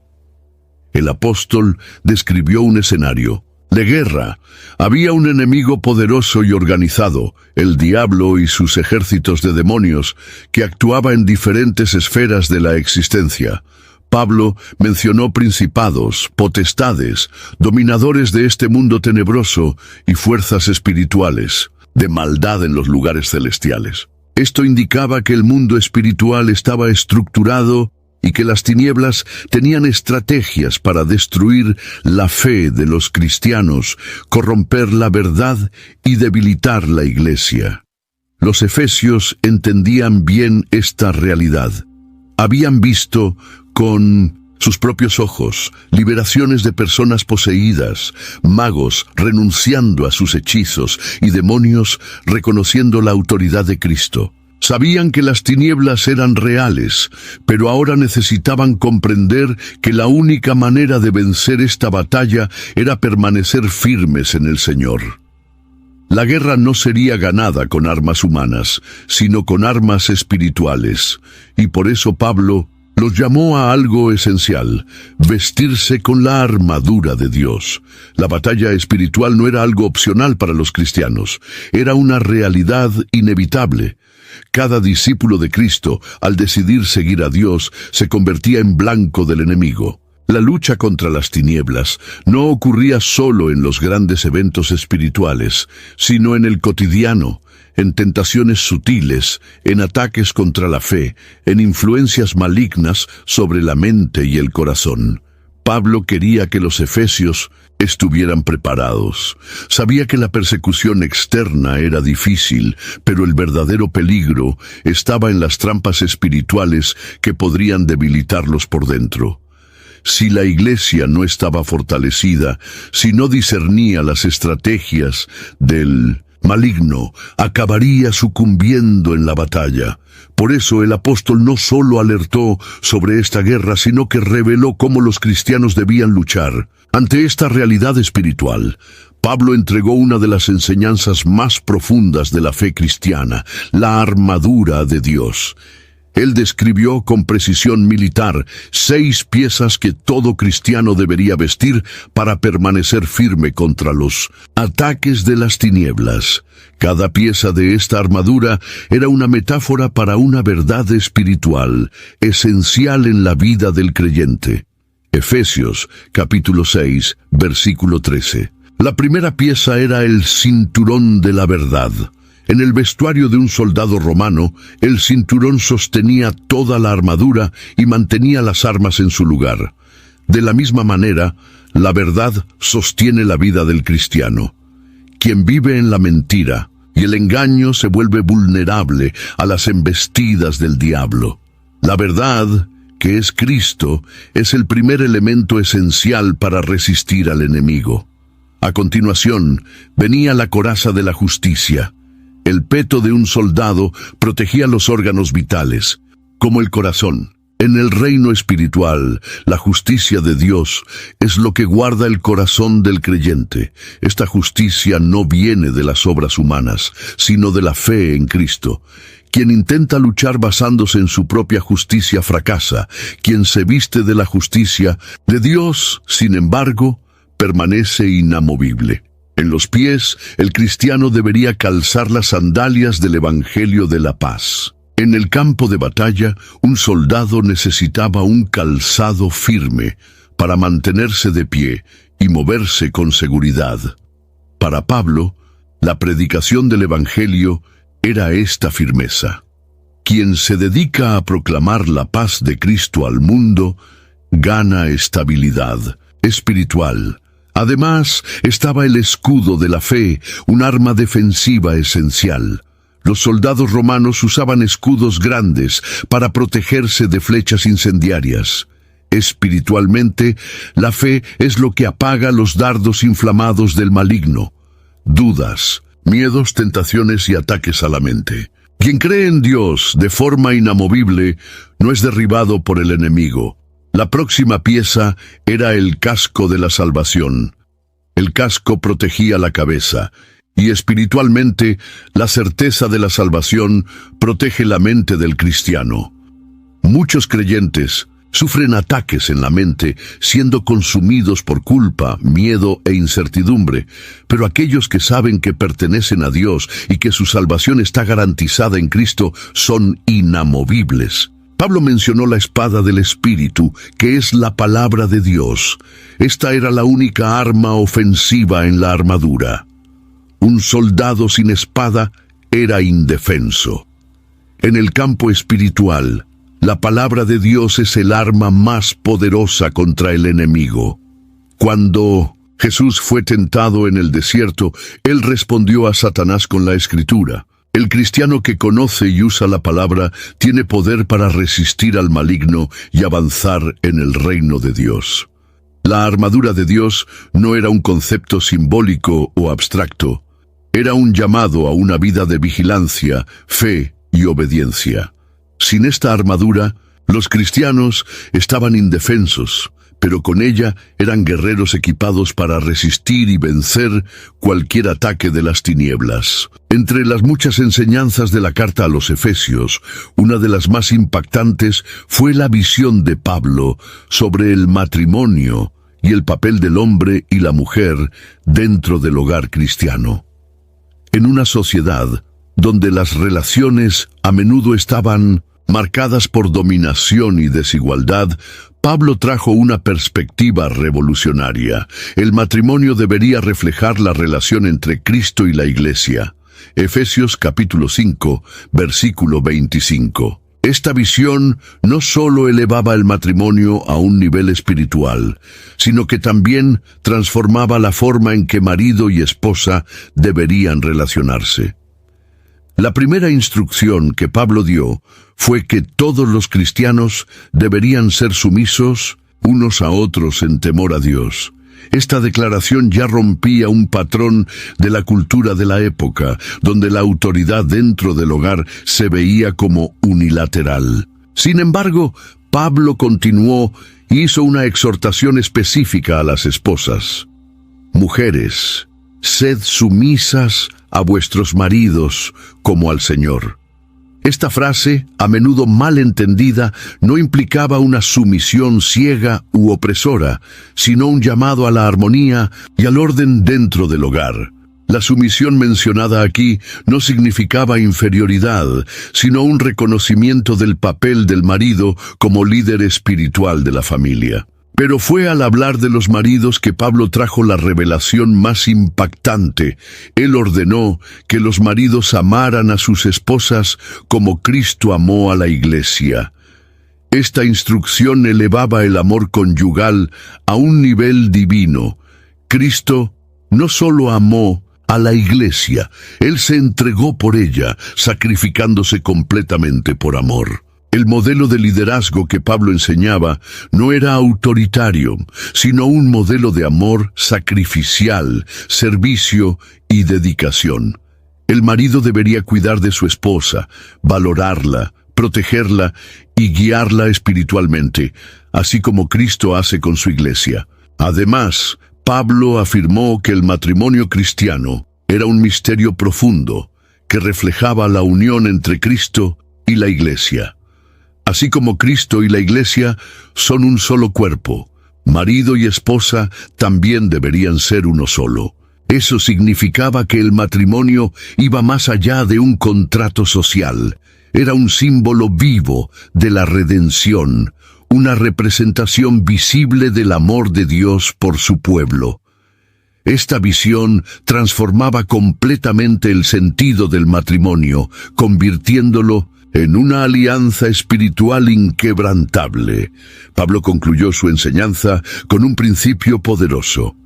El apóstol describió un escenario de guerra. Había un enemigo poderoso y organizado, el diablo y sus ejércitos de demonios, que actuaba en diferentes esferas de la existencia. Pablo mencionó principados, potestades, dominadores de este mundo tenebroso y fuerzas espirituales de maldad en los lugares celestiales. Esto indicaba que el mundo espiritual estaba estructurado y que las tinieblas tenían estrategias para destruir la fe de los cristianos, corromper la verdad y debilitar la Iglesia. Los efesios entendían bien esta realidad. Habían visto con sus propios ojos liberaciones de personas poseídas, magos renunciando a sus hechizos y demonios reconociendo la autoridad de Cristo. Sabían que las tinieblas eran reales, pero ahora necesitaban comprender que la única manera de vencer esta batalla era permanecer firmes en el Señor. La guerra no sería ganada con armas humanas, sino con armas espirituales, y por eso Pablo los llamó a algo esencial: vestirse con la armadura de Dios. La batalla espiritual no era algo opcional para los cristianos, era una realidad inevitable. Cada discípulo de Cristo, al decidir seguir a Dios, se convertía en blanco del enemigo. La lucha contra las tinieblas no ocurría solo en los grandes eventos espirituales, sino en el cotidiano, en tentaciones sutiles, en ataques contra la fe, en influencias malignas sobre la mente y el corazón. Pablo quería que los efesios estuvieran preparados. Sabía que la persecución externa era difícil, pero el verdadero peligro estaba en las trampas espirituales que podrían debilitarlos por dentro. Si la Iglesia no estaba fortalecida, si no discernía las estrategias del maligno, acabaría sucumbiendo en la batalla. Por eso el apóstol no solo alertó sobre esta guerra, sino que reveló cómo los cristianos debían luchar. Ante esta realidad espiritual, Pablo entregó una de las enseñanzas más profundas de la fe cristiana: la armadura de Dios. Él describió con precisión militar 6 piezas que todo cristiano debería vestir para permanecer firme contra los ataques de las tinieblas. Cada pieza de esta armadura era una metáfora para una verdad espiritual, esencial en la vida del creyente. Efesios, capítulo 6, versículo 13. La primera pieza era el cinturón de la verdad. En el vestuario de un soldado romano, el cinturón sostenía toda la armadura y mantenía las armas en su lugar. De la misma manera, la verdad sostiene la vida del cristiano. Quien vive en la mentira y el engaño se vuelve vulnerable a las embestidas del diablo. La verdad, que es Cristo, es el primer elemento esencial para resistir al enemigo. A continuación, venía la coraza de la justicia. El peto de un soldado protegía los órganos vitales, como el corazón. En el reino espiritual, la justicia de Dios es lo que guarda el corazón del creyente. Esta justicia no viene de las obras humanas, sino de la fe en Cristo. Quien intenta luchar basándose en su propia justicia fracasa. Quien se viste de la justicia de Dios, sin embargo, permanece inamovible. En los pies, el cristiano debería calzar las sandalias del Evangelio de la paz. En el campo de batalla, un soldado necesitaba un calzado firme para mantenerse de pie y moverse con seguridad. Para Pablo, la predicación del Evangelio era esta firmeza. Quien se dedica a proclamar la paz de Cristo al mundo, gana estabilidad espiritual. Además, estaba el escudo de la fe, un arma defensiva esencial. Los soldados romanos usaban escudos grandes para protegerse de flechas incendiarias. Espiritualmente, la fe es lo que apaga los dardos inflamados del maligno. Dudas, miedos, tentaciones y ataques a la mente. Quien cree en Dios de forma inamovible no es derribado por el enemigo. La próxima pieza era el casco de la salvación. El casco protegía la cabeza, y espiritualmente la certeza de la salvación protege la mente del cristiano. Muchos creyentes sufren ataques en la mente, siendo consumidos por culpa, miedo e incertidumbre, pero aquellos que saben que pertenecen a Dios y que su salvación está garantizada en Cristo son inamovibles. Pablo mencionó la espada del Espíritu, que es la palabra de Dios. Esta era la única arma ofensiva en la armadura. Un soldado sin espada era indefenso. En el campo espiritual, la palabra de Dios es el arma más poderosa contra el enemigo. Cuando Jesús fue tentado en el desierto, Él respondió a Satanás con la Escritura. El cristiano que conoce y usa la palabra tiene poder para resistir al maligno y avanzar en el reino de Dios. La armadura de Dios no era un concepto simbólico o abstracto. Era un llamado a una vida de vigilancia, fe y obediencia. Sin esta armadura, los cristianos estaban indefensos, pero con ella eran guerreros equipados para resistir y vencer cualquier ataque de las tinieblas. Entre las muchas enseñanzas de la carta a los Efesios, una de las más impactantes fue la visión de Pablo sobre el matrimonio y el papel del hombre y la mujer dentro del hogar cristiano. En una sociedad donde las relaciones a menudo estaban marcadas por dominación y desigualdad, Pablo trajo una perspectiva revolucionaria. El matrimonio debería reflejar la relación entre Cristo y la Iglesia. Efesios capítulo 5, versículo 25. Esta visión no solo elevaba el matrimonio a un nivel espiritual, sino que también transformaba la forma en que marido y esposa deberían relacionarse. La primera instrucción que Pablo dio fue que todos los cristianos deberían ser sumisos unos a otros en temor a Dios. Esta declaración ya rompía un patrón de la cultura de la época, donde la autoridad dentro del hogar se veía como unilateral. Sin embargo, Pablo continuó y hizo una exhortación específica a las esposas. Mujeres, sed sumisas a vuestros maridos como al Señor. Esta frase, a menudo mal entendida, no implicaba una sumisión ciega u opresora, sino un llamado a la armonía y al orden dentro del hogar. La sumisión mencionada aquí no significaba inferioridad, sino un reconocimiento del papel del marido como líder espiritual de la familia. Pero fue al hablar de los maridos que Pablo trajo la revelación más impactante. Él ordenó que los maridos amaran a sus esposas como Cristo amó a la Iglesia. Esta instrucción elevaba el amor conyugal a un nivel divino. Cristo no solo amó a la Iglesia, Él se entregó por ella, sacrificándose completamente por amor. El modelo de liderazgo que Pablo enseñaba no era autoritario, sino un modelo de amor sacrificial, servicio y dedicación. El marido debería cuidar de su esposa, valorarla, protegerla y guiarla espiritualmente, así como Cristo hace con su Iglesia. Además, Pablo afirmó que el matrimonio cristiano era un misterio profundo que reflejaba la unión entre Cristo y la Iglesia. Así como Cristo y la Iglesia son un solo cuerpo, marido y esposa también deberían ser uno solo. Eso significaba que el matrimonio iba más allá de un contrato social. Era un símbolo vivo de la redención, una representación visible del amor de Dios por su pueblo. Esta visión transformaba completamente el sentido del matrimonio, convirtiéndolo en una alianza espiritual inquebrantable. Pablo concluyó su enseñanza con un principio poderoso.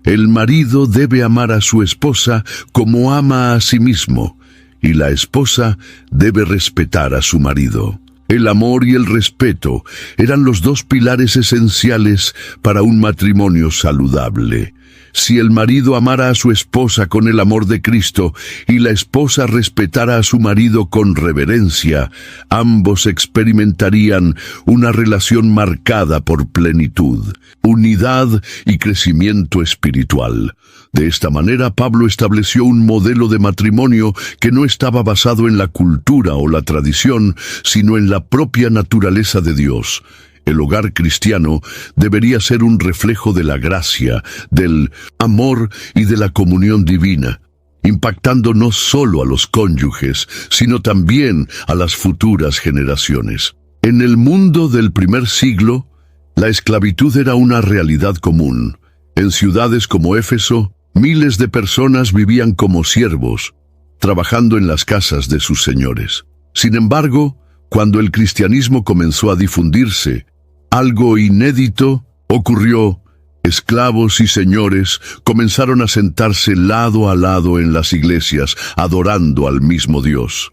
El marido debe amar a su esposa como ama a sí mismo, y la esposa debe respetar a su marido. El amor y el respeto eran los dos pilares esenciales para un matrimonio saludable. Si el marido amara a su esposa con el amor de Cristo y la esposa respetara a su marido con reverencia, ambos experimentarían una relación marcada por plenitud, unidad y crecimiento espiritual. De esta manera, Pablo estableció un modelo de matrimonio que no estaba basado en la cultura o la tradición, sino en la propia naturaleza de Dios. El hogar cristiano debería ser un reflejo de la gracia, del amor y de la comunión divina, impactando no solo a los cónyuges, sino también a las futuras generaciones. En el mundo del primer siglo, la esclavitud era una realidad común. En ciudades como Éfeso, miles de personas vivían como siervos, trabajando en las casas de sus señores. Sin embargo, cuando el cristianismo comenzó a difundirse, algo inédito ocurrió. Esclavos y señores comenzaron a sentarse lado a lado en las iglesias, adorando al mismo Dios.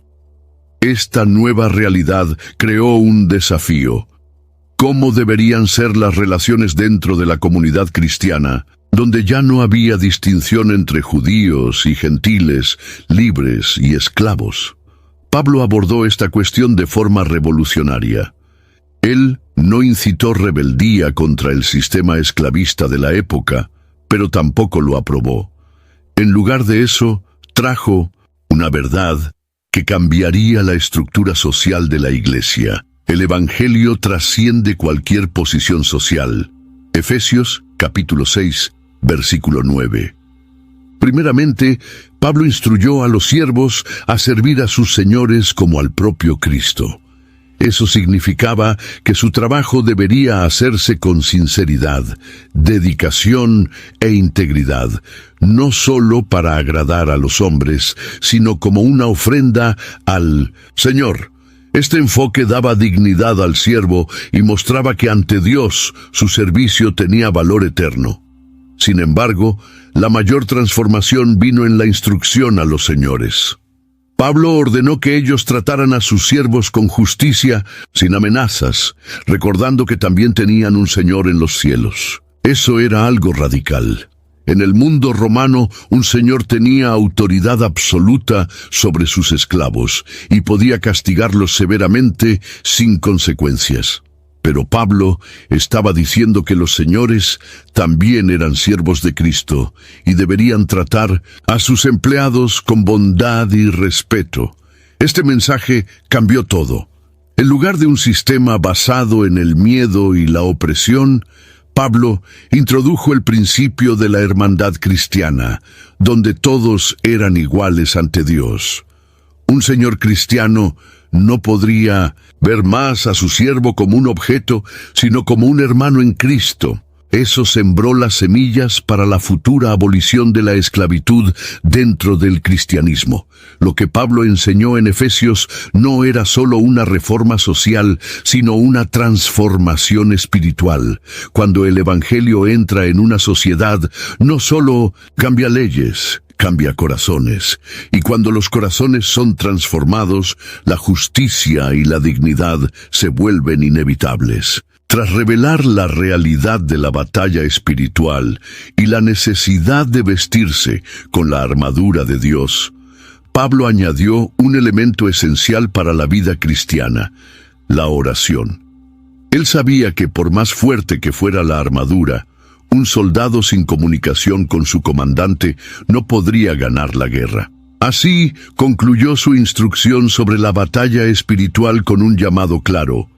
Esta nueva realidad creó un desafío. ¿Cómo deberían ser las relaciones dentro de la comunidad cristiana, donde ya no había distinción entre judíos y gentiles, libres y esclavos? Pablo abordó esta cuestión de forma revolucionaria. Él no incitó rebeldía contra el sistema esclavista de la época, pero tampoco lo aprobó. En lugar de eso, trajo una verdad que cambiaría la estructura social de la Iglesia. El Evangelio trasciende cualquier posición social. Efesios, capítulo 6, versículo 9. Primeramente, Pablo instruyó a los siervos a servir a sus señores como al propio Cristo. Eso significaba que su trabajo debería hacerse con sinceridad, dedicación e integridad, no solo para agradar a los hombres, sino como una ofrenda al Señor. Este enfoque daba dignidad al siervo y mostraba que ante Dios su servicio tenía valor eterno. Sin embargo, la mayor transformación vino en la instrucción a los señores. Pablo ordenó que ellos trataran a sus siervos con justicia, sin amenazas, recordando que también tenían un Señor en los cielos. Eso era algo radical. En el mundo romano, un señor tenía autoridad absoluta sobre sus esclavos y podía castigarlos severamente sin consecuencias. Pero Pablo estaba diciendo que los señores también eran siervos de Cristo y deberían tratar a sus empleados con bondad y respeto. Este mensaje cambió todo. En lugar de un sistema basado en el miedo y la opresión, Pablo introdujo el principio de la hermandad cristiana, donde todos eran iguales ante Dios. Un señor cristiano no podría ver más a su siervo como un objeto, sino como un hermano en Cristo. Eso sembró las semillas para la futura abolición de la esclavitud dentro del cristianismo. Lo que Pablo enseñó en Efesios no era solo una reforma social, sino una transformación espiritual. Cuando el Evangelio entra en una sociedad, no solo cambia leyes, cambia corazones. Y cuando los corazones son transformados, la justicia y la dignidad se vuelven inevitables. Tras revelar la realidad de la batalla espiritual y la necesidad de vestirse con la armadura de Dios, Pablo añadió un elemento esencial para la vida cristiana: la oración. Él sabía que por más fuerte que fuera la armadura, un soldado sin comunicación con su comandante no podría ganar la guerra. Así concluyó su instrucción sobre la batalla espiritual con un llamado claro: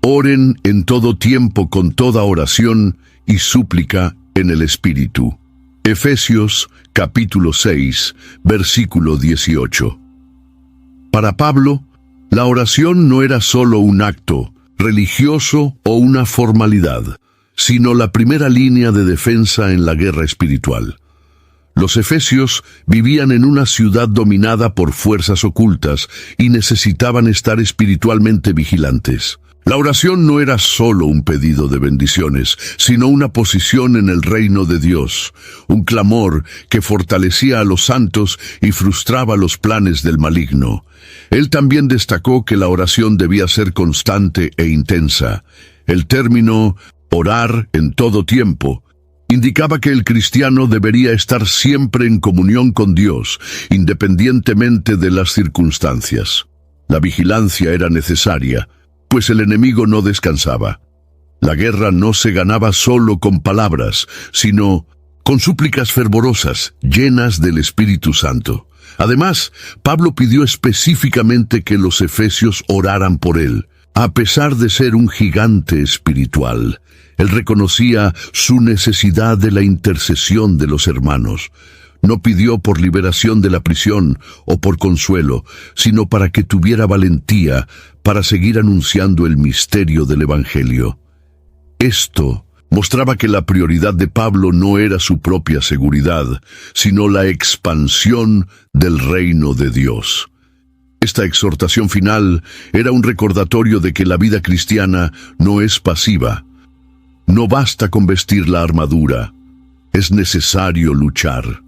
oren en todo tiempo con toda oración y súplica en el Espíritu. Efesios capítulo 6, versículo 18. Para Pablo, la oración no era solo un acto religioso o una formalidad, sino la primera línea de defensa en la guerra espiritual. Los efesios vivían en una ciudad dominada por fuerzas ocultas y necesitaban estar espiritualmente vigilantes. La oración no era solo un pedido de bendiciones, sino una posición en el reino de Dios, un clamor que fortalecía a los santos y frustraba los planes del maligno. Él también destacó que la oración debía ser constante e intensa. El término orar en todo tiempo indicaba que el cristiano debería estar siempre en comunión con Dios, independientemente de las circunstancias. La vigilancia era necesaria, pues el enemigo no descansaba. La guerra no se ganaba solo con palabras, sino con súplicas fervorosas, llenas del Espíritu Santo. Además, Pablo pidió específicamente que los efesios oraran por él. A pesar de ser un gigante espiritual, él reconocía su necesidad de la intercesión de los hermanos. No pidió por liberación de la prisión o por consuelo, sino para que tuviera valentía para seguir anunciando el misterio del Evangelio. Esto mostraba que la prioridad de Pablo no era su propia seguridad, sino la expansión del reino de Dios. Esta exhortación final era un recordatorio de que la vida cristiana no es pasiva. No basta con vestir la armadura, es necesario luchar.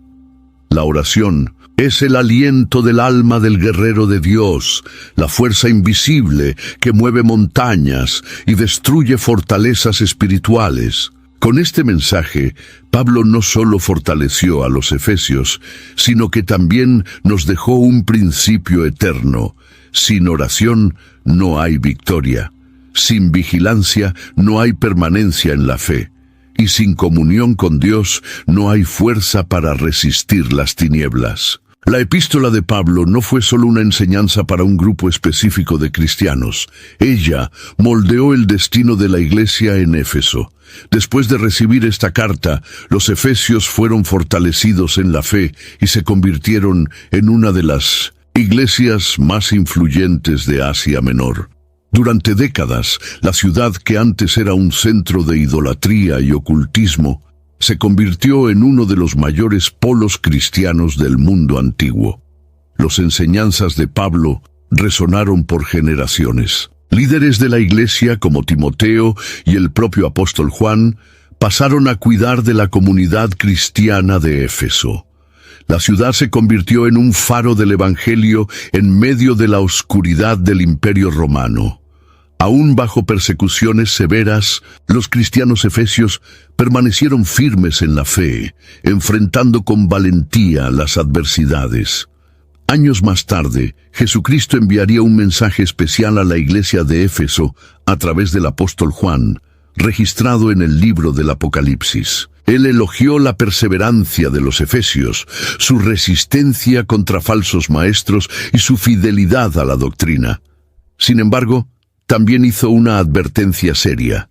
La oración es el aliento del alma del guerrero de Dios, la fuerza invisible que mueve montañas y destruye fortalezas espirituales. Con este mensaje, Pablo no solo fortaleció a los efesios, sino que también nos dejó un principio eterno. Sin oración no hay victoria. Sin vigilancia no hay permanencia en la fe. Y sin comunión con Dios no hay fuerza para resistir las tinieblas. La epístola de Pablo no fue solo una enseñanza para un grupo específico de cristianos. Ella moldeó el destino de la iglesia en Éfeso. Después de recibir esta carta, los efesios fueron fortalecidos en la fe y se convirtieron en una de las iglesias más influyentes de Asia Menor. Durante décadas, la ciudad que antes era un centro de idolatría y ocultismo, se convirtió en uno de los mayores polos cristianos del mundo antiguo. Las enseñanzas de Pablo resonaron por generaciones. Líderes de la iglesia como Timoteo y el propio apóstol Juan pasaron a cuidar de la comunidad cristiana de Éfeso. La ciudad se convirtió en un faro del Evangelio en medio de la oscuridad del Imperio Romano. Aún bajo persecuciones severas, los cristianos efesios permanecieron firmes en la fe, enfrentando con valentía las adversidades. Años más tarde, Jesucristo enviaría un mensaje especial a la iglesia de Éfeso a través del apóstol Juan, registrado en el libro del Apocalipsis. Él elogió la perseverancia de los efesios, su resistencia contra falsos maestros y su fidelidad a la doctrina. Sin embargo, también hizo una advertencia seria.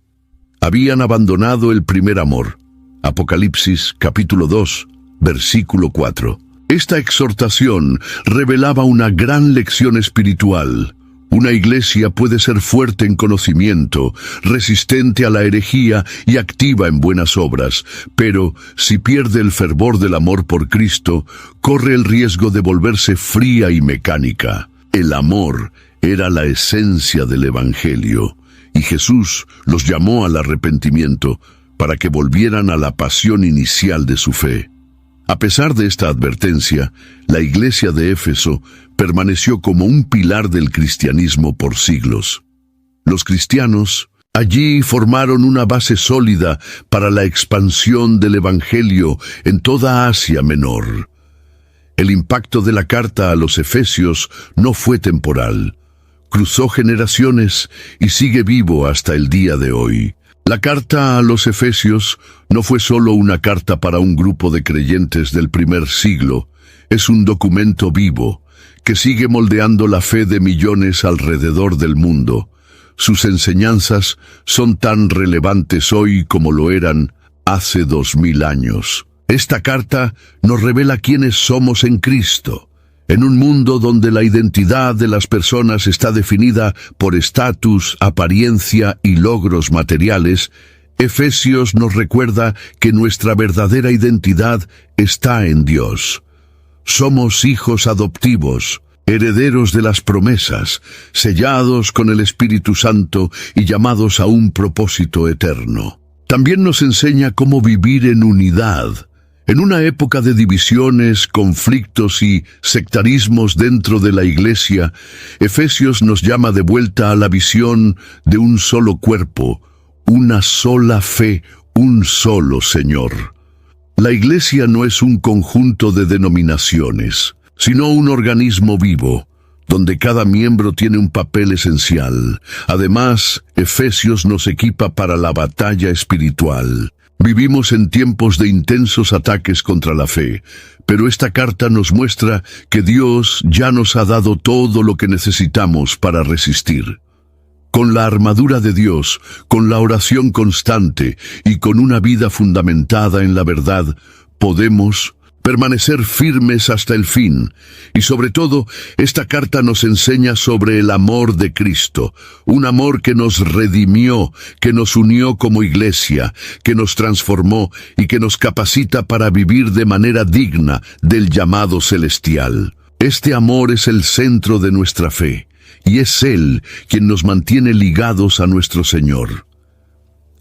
Habían abandonado el primer amor. Apocalipsis capítulo 2, versículo 4. Esta exhortación revelaba una gran lección espiritual. Una iglesia puede ser fuerte en conocimiento, resistente a la herejía y activa en buenas obras, pero si pierde el fervor del amor por Cristo, corre el riesgo de volverse fría y mecánica. El amor era la esencia del Evangelio, y Jesús los llamó al arrepentimiento para que volvieran a la pasión inicial de su fe. A pesar de esta advertencia, la iglesia de Éfeso permaneció como un pilar del cristianismo por siglos. Los cristianos allí formaron una base sólida para la expansión del Evangelio en toda Asia Menor. El impacto de la carta a los Efesios no fue temporal. Cruzó generaciones y sigue vivo hasta el día de hoy. La carta a los Efesios no fue solo una carta para un grupo de creyentes del primer siglo, es un documento vivo que sigue moldeando la fe de millones alrededor del mundo. Sus enseñanzas son tan relevantes hoy como lo eran hace 2000 años. Esta carta nos revela quiénes somos en Cristo. En un mundo donde la identidad de las personas está definida por estatus, apariencia y logros materiales, Efesios nos recuerda que nuestra verdadera identidad está en Dios. Somos hijos adoptivos, herederos de las promesas, sellados con el Espíritu Santo y llamados a un propósito eterno. También nos enseña cómo vivir en unidad. En una época de divisiones, conflictos y sectarismos dentro de la iglesia, Efesios nos llama de vuelta a la visión de un solo cuerpo, una sola fe, un solo Señor. La iglesia no es un conjunto de denominaciones, sino un organismo vivo, donde cada miembro tiene un papel esencial. Además, Efesios nos equipa para la batalla espiritual. Vivimos en tiempos de intensos ataques contra la fe, pero esta carta nos muestra que Dios ya nos ha dado todo lo que necesitamos para resistir. Con la armadura de Dios, con la oración constante y con una vida fundamentada en la verdad, podemos permanecer firmes hasta el fin. Y sobre todo, esta carta nos enseña sobre el amor de Cristo, un amor que nos redimió, que nos unió como iglesia, que nos transformó y que nos capacita para vivir de manera digna del llamado celestial. Este amor es el centro de nuestra fe, y es Él quien nos mantiene ligados a nuestro Señor.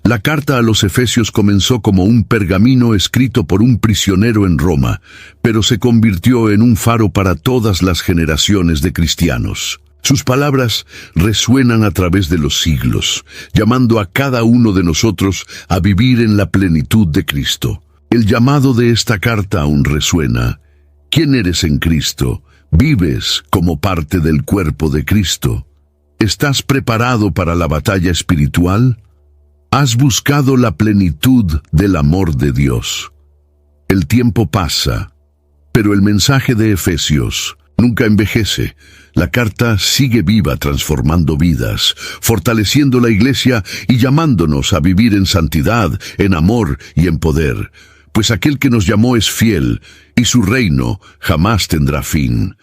La carta a los Efesios comenzó como un pergamino escrito por un prisionero en Roma, pero se convirtió en un faro para todas las generaciones de cristianos. Sus palabras resuenan a través de los siglos, llamando a cada uno de nosotros a vivir en la plenitud de Cristo. El llamado de esta carta aún resuena. ¿Quién eres en Cristo? ¿Vives como parte del cuerpo de Cristo? ¿Estás preparado para la batalla espiritual? ¿Has buscado la plenitud del amor de Dios? El tiempo pasa, pero el mensaje de Efesios nunca envejece. La carta sigue viva, transformando vidas, fortaleciendo la iglesia y llamándonos a vivir en santidad, en amor y en poder. Pues aquel que nos llamó es fiel, y su reino jamás tendrá fin.